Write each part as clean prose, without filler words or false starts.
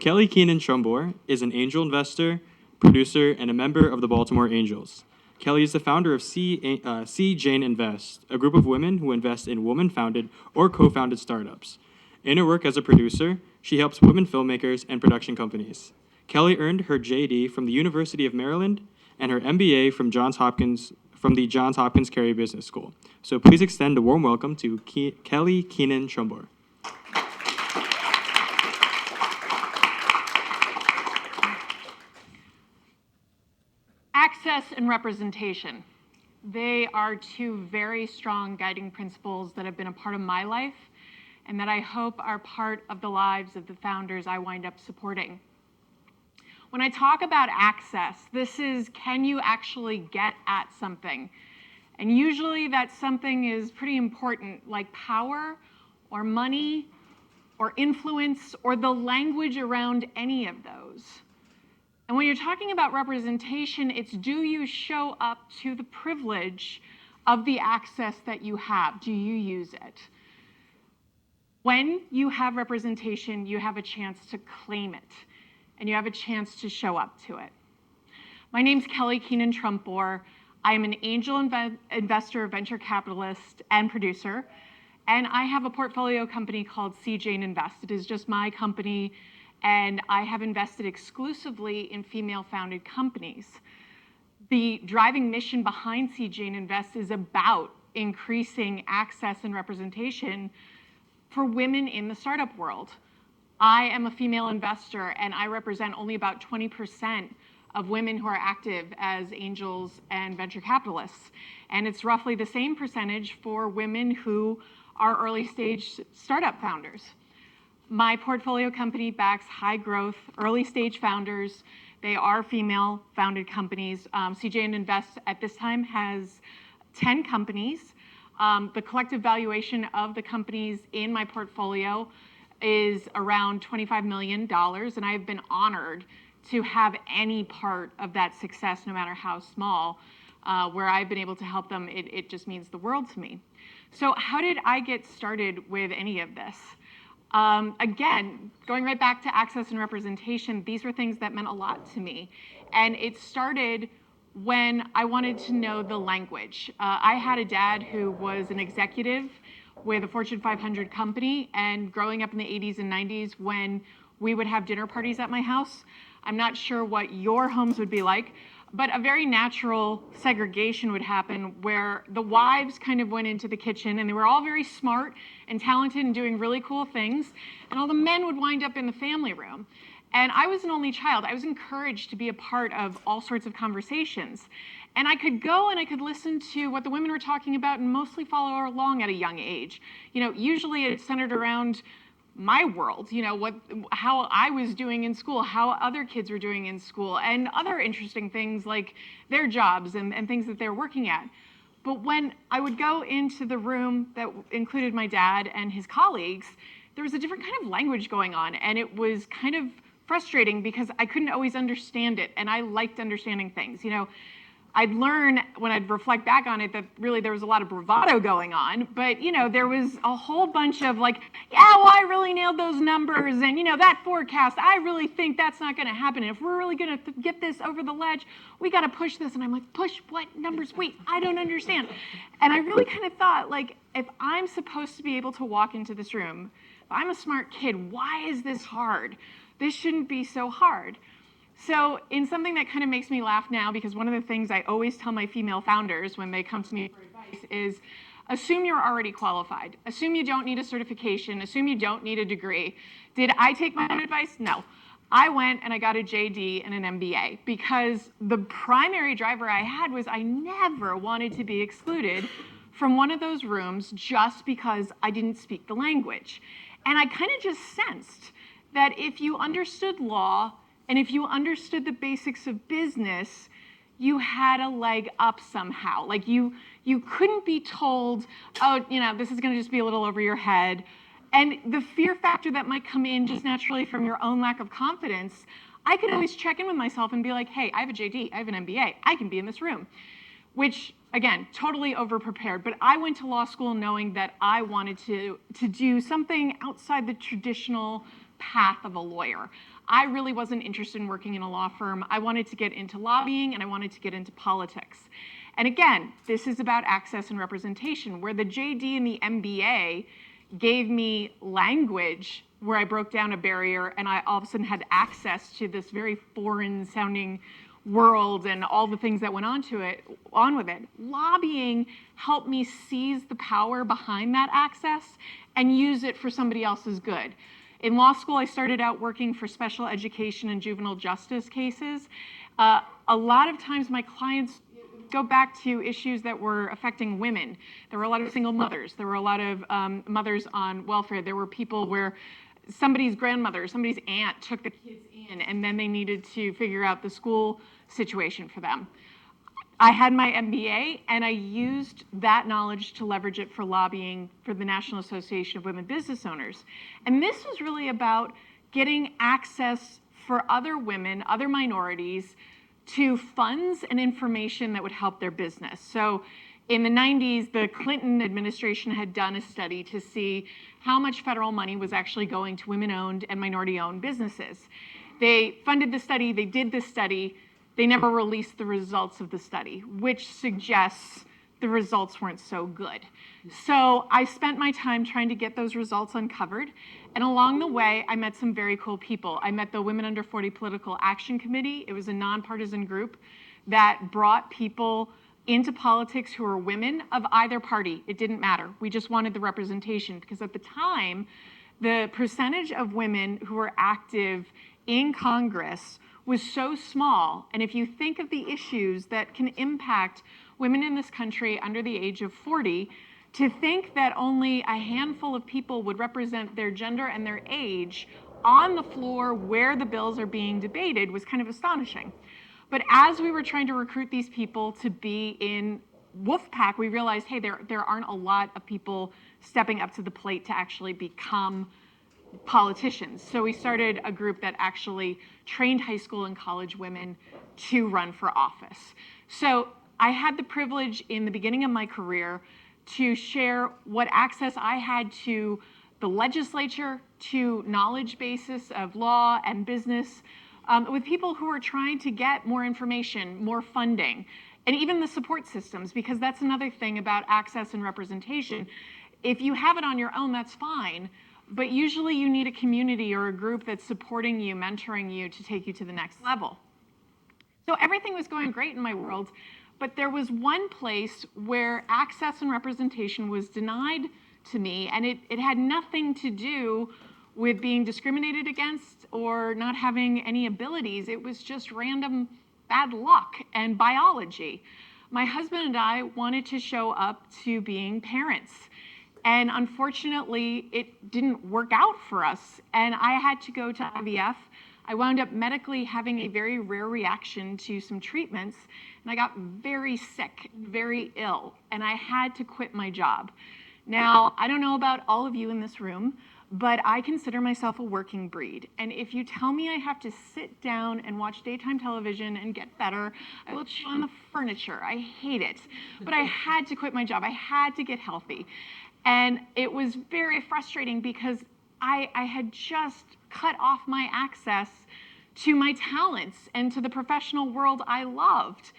Kelly Keenan Trumbore is an angel investor, producer, and a member of the Baltimore Angels. Kelly is the founder of C. Jane Invest, a group of women who invest in woman-founded or co-founded startups. In her work as a producer, she helps women filmmakers and production companies. Kelly earned her JD from the University of Maryland and her MBA from the Johns Hopkins Carey Business School. So please extend a warm welcome to Kelly Keenan Trumbore. Access and representation. They are two very strong guiding principles that have been a part of my life and that I hope are part of the lives of the founders I wind up supporting. When I talk about access, this is, can you actually get at something? And usually that something is pretty important, like power or money or influence or the language around any of those. And when you're talking about representation, it's, do you show up to the privilege of the access that you have? Do you use it? When you have representation, you have a chance to claim it, and you have a chance to show up to it. My name's Kelly Keenan Trumbore. I am an angel investor, venture capitalist, and producer, and I have a portfolio company called C. Jane Invest. It is just my company, and I have invested exclusively in female-founded companies. The driving mission behind C. Jane Invest is about increasing access and representation for women in the startup world. I am a female investor, and I represent only about 20% of women who are active as angels and venture capitalists. And it's roughly the same percentage for women who are early-stage startup founders. My portfolio company backs high-growth, early-stage founders. They are female-founded companies. C. Jane Invest at this time has 10 companies. The collective valuation of the companies in my portfolio is around $25 million, and I've been honored to have any part of that success, no matter how small, where I've been able to help them. It just means the world to me. So how did I get started with any of this? Again, going right back to access and representation, these were things that meant a lot to me. And it started when I wanted to know the language. I had a dad who was an executive with a Fortune 500 company, and growing up in the 80s and 90s when we would have dinner parties at my house, I'm not sure what your homes would be like, but a very natural segregation would happen where the wives kind of went into the kitchen, and they were all very smart and talented and doing really cool things, and all the men would wind up in the family room. And I was an only child. I was encouraged to be a part of all sorts of conversations. And I could go and I could listen to what the women were talking about and mostly follow along at a young age. You know, usually it's centered around my world, you know, how I was doing in school, how other kids were doing in school, and other interesting things like their jobs and things that they're working at. But when I would go into the room that included my dad and his colleagues, there was a different kind of language going on, and it was kind of frustrating because I couldn't always understand it, and I liked understanding things. You know, I'd learn when I'd reflect back on it that really there was a lot of bravado going on, but you know, there was a whole bunch of like, yeah, well, I really nailed those numbers, and you know, that forecast, I really think that's not gonna happen. And if we're really gonna get this over the ledge, we gotta push this. And I'm like, push what numbers? Wait, I don't understand. And I really kind of thought, like, if I'm supposed to be able to walk into this room, if I'm a smart kid, why is this hard? This shouldn't be so hard. So in something that kind of makes me laugh now, because one of the things I always tell my female founders when they come to me for advice is, assume you're already qualified. Assume you don't need a certification. Assume you don't need a degree. Did I take my own advice? No. I went and I got a JD and an MBA because the primary driver I had was I never wanted to be excluded from one of those rooms just because I didn't speak the language. And I kind of just sensed that if you understood law, and if you understood the basics of business, you had a leg up somehow. Like you couldn't be told, oh, you know, this is gonna just be a little over your head. And the fear factor that might come in just naturally from your own lack of confidence, I could always check in with myself and be like, hey, I have a JD, I have an MBA, I can be in this room. Which, again, totally over-prepared. But I went to law school knowing that I wanted to do something outside the traditional path of a lawyer. I really wasn't interested in working in a law firm. I wanted to get into lobbying and I wanted to get into politics. And again, this is about access and representation, where the JD and the MBA gave me language where I broke down a barrier and I all of a sudden had access to this very foreign sounding world and all the things that went on with it. Lobbying helped me seize the power behind that access and use it for somebody else's good. In law school, I started out working for special education and juvenile justice cases. A lot of times my clients go back to issues that were affecting women. There were a lot of single mothers. There were a lot of mothers on welfare. There were people where somebody's grandmother, somebody's aunt took the kids in, and then they needed to figure out the school situation for them. I had my MBA, and I used that knowledge to leverage it for lobbying for the National Association of Women Business Owners. And this was really about getting access for other women, other minorities, to funds and information that would help their business. So in the 90s, the Clinton administration had done a study to see how much federal money was actually going to women-owned and minority-owned businesses. They funded the study, they did the study, they never released the results of the study, which suggests the results weren't so good. So I spent my time trying to get those results uncovered, and along the way, I met some very cool people. I met the Women Under 40 Political Action Committee. It was a nonpartisan group that brought people into politics who were women of either party. It didn't matter. We just wanted the representation, because at the time, the percentage of women who were active in Congress was so small. And if you think of the issues that can impact women in this country under the age of 40, to think that only a handful of people would represent their gender and their age on the floor where the bills are being debated was kind of astonishing. But as we were trying to recruit these people to be in Wolfpack, we realized, hey, there aren't a lot of people stepping up to the plate to actually become politicians. So we started a group that actually trained high school and college women to run for office. So I had the privilege in the beginning of my career to share what access I had to the legislature, to knowledge bases of law and business, with people who are trying to get more information, more funding, and even the support systems, because that's another thing about access and representation. If you have it on your own, that's fine, but usually you need a community or a group that's supporting you, mentoring you to take you to the next level. So everything was going great in my world, but there was one place where access and representation was denied to me, and it had nothing to do with being discriminated against or not having any abilities. It was just random bad luck and biology. My husband and I wanted to show up to being parents, and unfortunately, it didn't work out for us, and I had to go to IVF. I wound up medically having a very rare reaction to some treatments, and I got very sick, very ill, and I had to quit my job. Now, I don't know about all of you in this room, but I consider myself a working breed. And if you tell me I have to sit down and watch daytime television and get better, I will chew on the furniture. I hate it. But I had to quit my job. I had to get healthy. And it was very frustrating because I had just cut off my access to my talents and to the professional world I loved.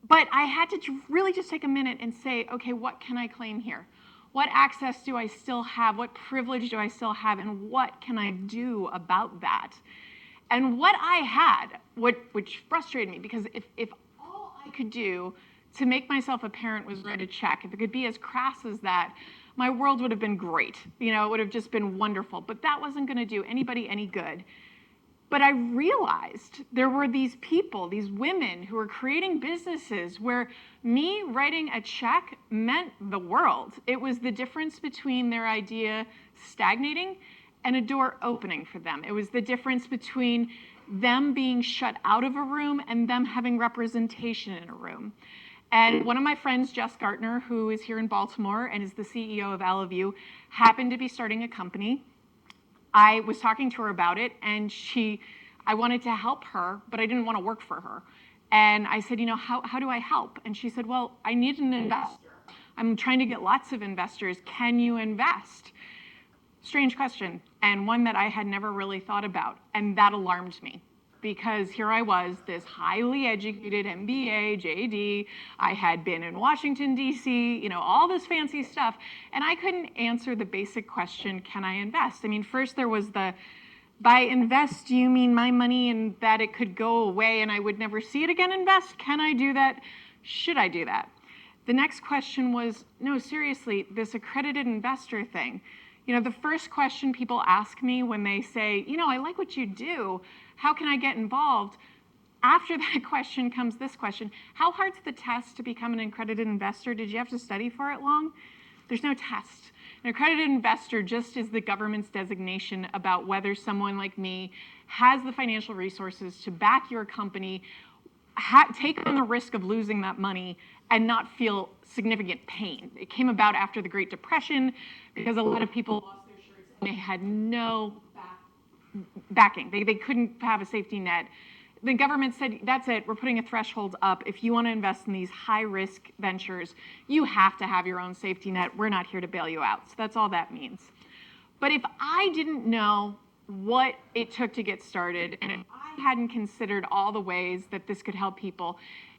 But I had to really just take a minute and say, okay, what can I claim here? What access do I still have? What privilege do I still have? And what can I do about that? And what I had, which frustrated me, because if all I could do to make myself a parent was write a check, if it could be as crass as that, my world would have been great. You know, it would have just been wonderful. But that wasn't going to do anybody any good. But I realized there were these people, these women who were creating businesses where me writing a check meant the world. It was the difference between their idea stagnating and a door opening for them. It was the difference between them being shut out of a room and them having representation in a room. And one of my friends, Jess Gartner, who is here in Baltimore and is the CEO of Alaview, happened to be starting a company. I was talking to her about it, and I wanted to help her, but I didn't want to work for her. And I said, you know, how do I help? And she said, well, I need an investor. I'm trying to get lots of investors. Can you invest? Strange question, and one that I had never really thought about, and that alarmed me. Because here I was, this highly educated MBA, JD, I had been in Washington, D.C., all this fancy stuff, and I couldn't answer the basic question, can I invest? I mean, first there was by invest, do you mean my money and that it could go away and I would never see it again invest? Can I do that? Should I do that? The next question was, no, seriously, this accredited investor thing. The first question people ask me when they say, I like what you do, how can I get involved? After that question comes this question, how hard's the test to become an accredited investor? Did you have to study for it long? There's no test. An accredited investor just is the government's designation about whether someone like me has the financial resources to back your company, take on the risk of losing that money, and not feel significant pain. It came about after the Great Depression because a lot of people lost their shirts and they had no backing. They couldn't have a safety net. The government said, that's it, we're putting a threshold up. If you want to invest in these high-risk ventures, you have to have your own safety net. We're not here to bail you out. So that's all that means. But if I didn't know what it took to get started, and if I hadn't considered all the ways that this could help people,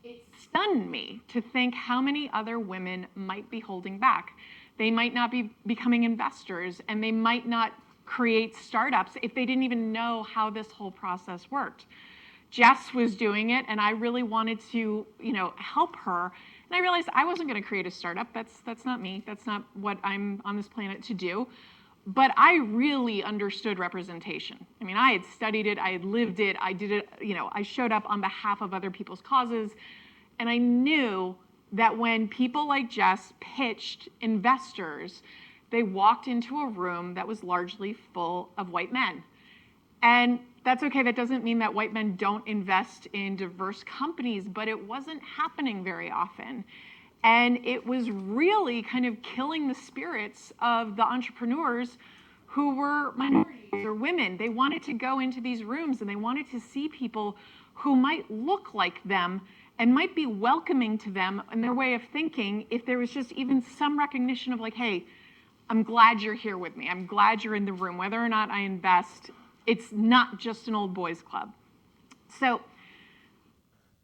it stunned me to think how many other women might be holding back. They might not be becoming investors, and they might not create startups if they didn't even know how this whole process worked. Jess was doing it, and I really wanted to, help her. And I realized I wasn't going to create a startup. That's not me. That's not what I'm on this planet to do. But I really understood representation. I mean, I had studied it. I had lived it. I did it. I showed up on behalf of other people's causes, and I knew that when people like Jess pitched investors, they walked into a room that was largely full of white men. And that's okay. That doesn't mean that white men don't invest in diverse companies, but it wasn't happening very often. And it was really kind of killing the spirits of the entrepreneurs who were minorities or women. They wanted to go into these rooms and they wanted to see people who might look like them and might be welcoming to them in their way of thinking if there was just even some recognition of like, hey, I'm glad you're here with me. I'm glad you're in the room. Whether or not I invest, it's not just an old boys club. So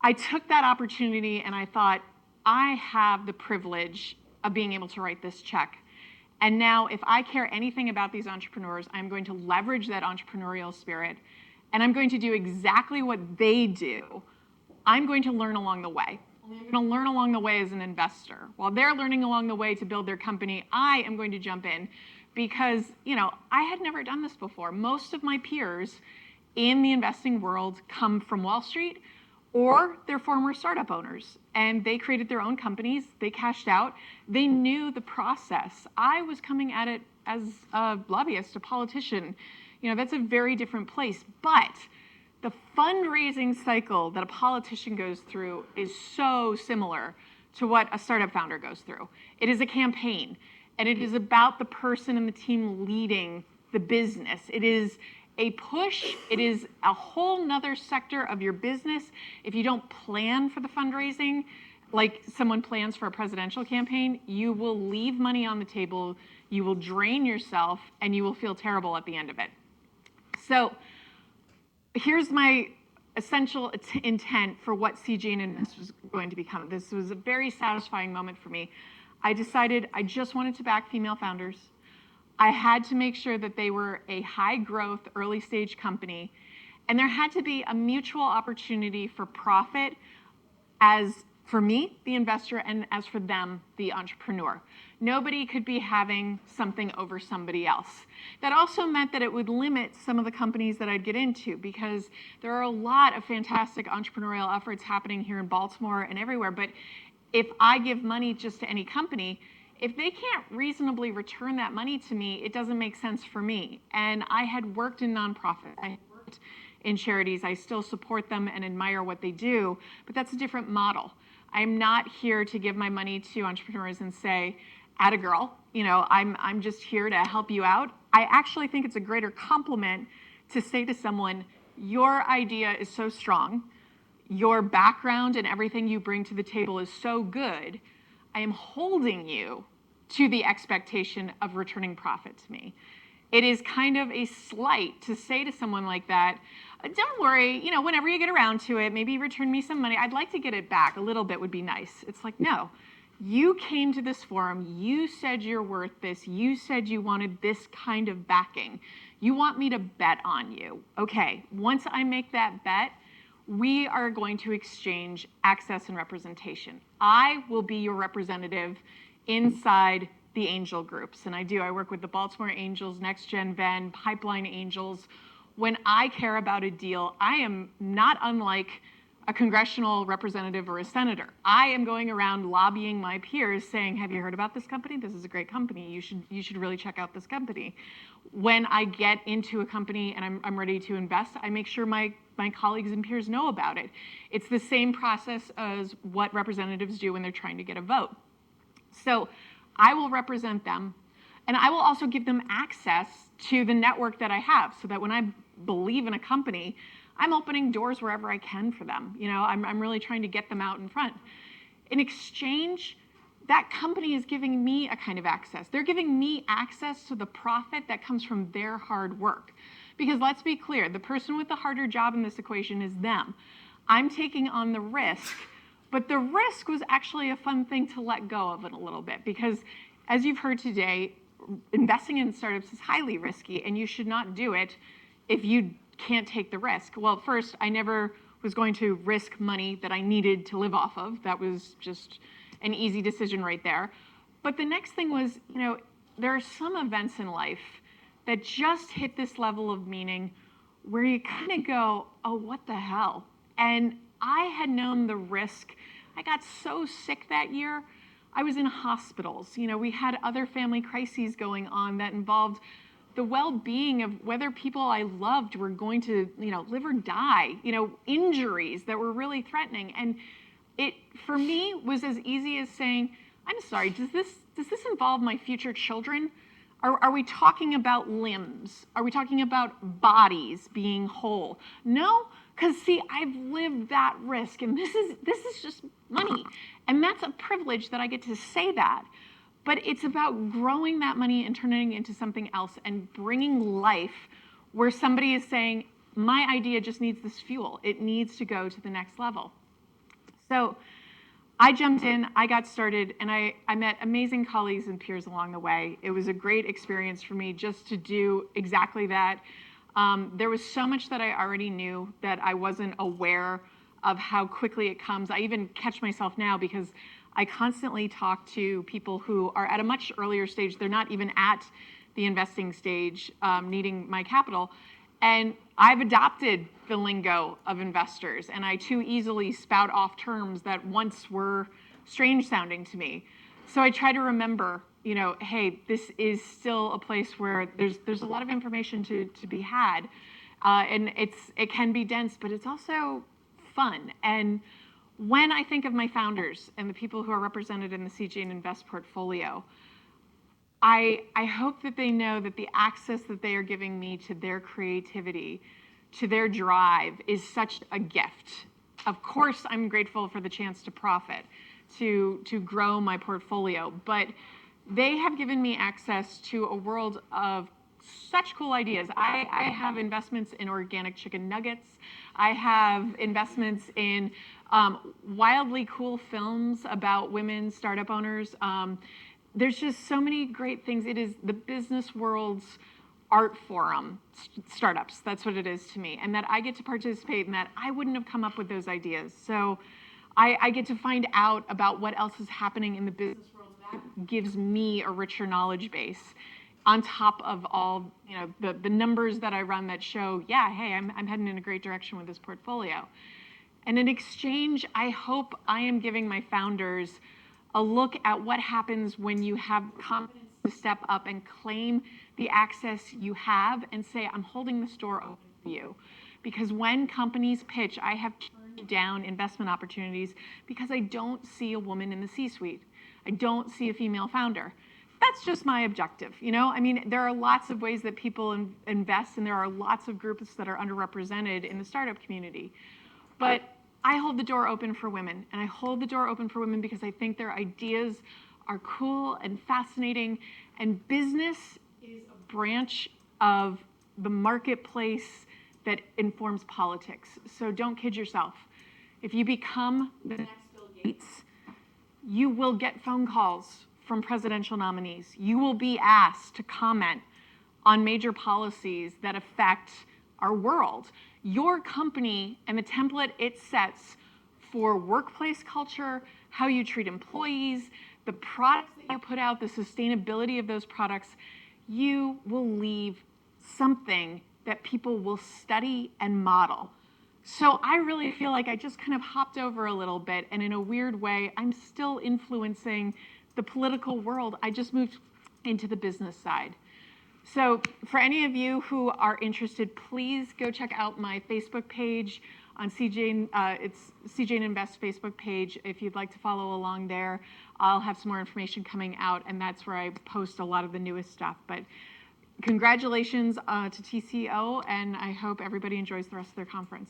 I took that opportunity and I thought, I have the privilege of being able to write this check. And now if I care anything about these entrepreneurs, I'm going to leverage that entrepreneurial spirit and I'm going to do exactly what they do. I'm going to learn along the way. I'm going to learn along the way as an investor. While they're learning along the way to build their company, I am going to jump in because, I had never done this before. Most of my peers in the investing world come from Wall Street or they're former startup owners and they created their own companies, they cashed out, they knew the process. I was coming at it as a lobbyist, a politician. That's a very different place. But the fundraising cycle that a politician goes through is so similar to what a startup founder goes through. It is a campaign, and it is about the person and the team leading the business. It is a push. It is a whole nother sector of your business. If you don't plan for the fundraising, like someone plans for a presidential campaign, you will leave money on the table, you will drain yourself, and you will feel terrible at the end of it. So here's my essential intent for what CJ Invest was going to become. This was a very satisfying moment for me. I decided I just wanted to back female founders. I had to make sure that they were a high growth, early stage company. And there had to be a mutual opportunity for profit as for me, the investor, and as for them, the entrepreneur. Nobody could be having something over somebody else. That also meant that it would limit some of the companies that I'd get into because there are a lot of fantastic entrepreneurial efforts happening here in Baltimore and everywhere. But if I give money just to any company, if they can't reasonably return that money to me, it doesn't make sense for me. And I had worked in nonprofit. I had worked in charities. I still support them and admire what they do, but that's a different model. I'm not here to give my money to entrepreneurs and say, atta girl, I'm just here to help you out. I actually think it's a greater compliment to say to someone, your idea is so strong, your background and everything you bring to the table is so good, I am holding you to the expectation of returning profit to me. it is kind of a slight to say to someone like that, don't worry, whenever you get around to it, maybe return me some money. I'd like to get it back. A little bit would be nice. It's like, no, you came to this forum. You said you're worth this. You said you wanted this kind of backing. You want me to bet on you. Okay, once I make that bet, we are going to exchange access and representation. I will be your representative inside the angel groups. And I work with the Baltimore Angels, Next Gen Ven, Pipeline Angels. When I care about a deal, I am not unlike a congressional representative or a senator. I am going around lobbying my peers saying, have you heard about this company? This is a great company. You should really check out this company. When I get into a company and I'm ready to invest, I make sure my colleagues and peers know about it. It's the same process as what representatives do when they're trying to get a vote. So I will represent them, and I will also give them access to the network that I have so that when I believe in a company, I'm opening doors wherever I can for them. I'm really trying to get them out in front. In exchange, that company is giving me a kind of access. They're giving me access to the profit that comes from their hard work. Because let's be clear, the person with the harder job in this equation is them. I'm taking on the risk, but the risk was actually a fun thing to let go of it a little bit, because as you've heard today, investing in startups is highly risky, and you should not do it if you can't take the risk. Well, first, I never was going to risk money that I needed to live off of. That was just an easy decision right there. But the next thing was, there are some events in life that just hit this level of meaning where you kind of go, oh, what the hell? And I had known the risk. I got so sick that year. I was in hospitals. We had other family crises going on that involved the well-being of whether people I loved were going to, live or die, injuries that were really threatening. And it, for me, was as easy as saying, I'm sorry, does this involve my future children? Are we talking about limbs? Are we talking about bodies being whole? No, because see, I've lived that risk, and this is just money. And that's a privilege that I get to say that. But it's about growing that money and turning it into something else and bringing life where somebody is saying, my idea just needs this fuel. It needs to go to the next level. So I jumped in, I got started, and I met amazing colleagues and peers along the way. It was a great experience for me just to do exactly that. There was so much that I already knew that I wasn't aware of how quickly it comes. I even catch myself now because I constantly talk to people who are at a much earlier stage. They're not even at the investing stage, needing my capital. And I've adopted the lingo of investors, and I too easily spout off terms that once were strange sounding to me. So I try to remember, hey, this is still a place where there's a lot of information to be had, and it can be dense, but it's also fun. And when I think of my founders and the people who are represented in the CJane Invest portfolio, I hope that they know that the access that they are giving me to their creativity, to their drive, is such a gift. Of course, I'm grateful for the chance to profit, to grow my portfolio, but they have given me access to a world of such cool ideas. I have investments in organic chicken nuggets. I have investments in wildly cool films about women startup owners. There's just so many great things. It is the business world's art forum, startups. That's what it is to me. And that I get to participate in that. I wouldn't have come up with those ideas. So I get to find out about what else is happening in the business world. That gives me a richer knowledge base on top of all, the numbers that I run that show, yeah, hey, I'm heading in a great direction with this portfolio. And in exchange, I hope I am giving my founders a look at what happens when you have confidence to step up and claim the access you have and say, I'm holding this door open for you. Because when companies pitch, I have turned down investment opportunities because I don't see a woman in the C-suite. I don't see a female founder. That's just my objective, there are lots of ways that people invest, and there are lots of groups that are underrepresented in the startup community. But I hold the door open for women, and I hold the door open for women because I think their ideas are cool and fascinating, and business is a branch of the marketplace that informs politics. So don't kid yourself. If you become the next Bill Gates, you will get phone calls from presidential nominees. You will be asked to comment on major policies that affect our world. Your company and the template it sets for workplace culture, how you treat employees, the products that you put out, the sustainability of those products, you will leave something that people will study and model. So I really feel like I just kind of hopped over a little bit, and in a weird way, I'm still influencing the political world. I just moved into the business side. So for any of you who are interested, please go check out my Facebook page on CJ, it's CJ Invest Facebook page. If you'd like to follow along there, I'll have some more information coming out, and that's where I post a lot of the newest stuff. But congratulations to TCO, and I hope everybody enjoys the rest of their conference.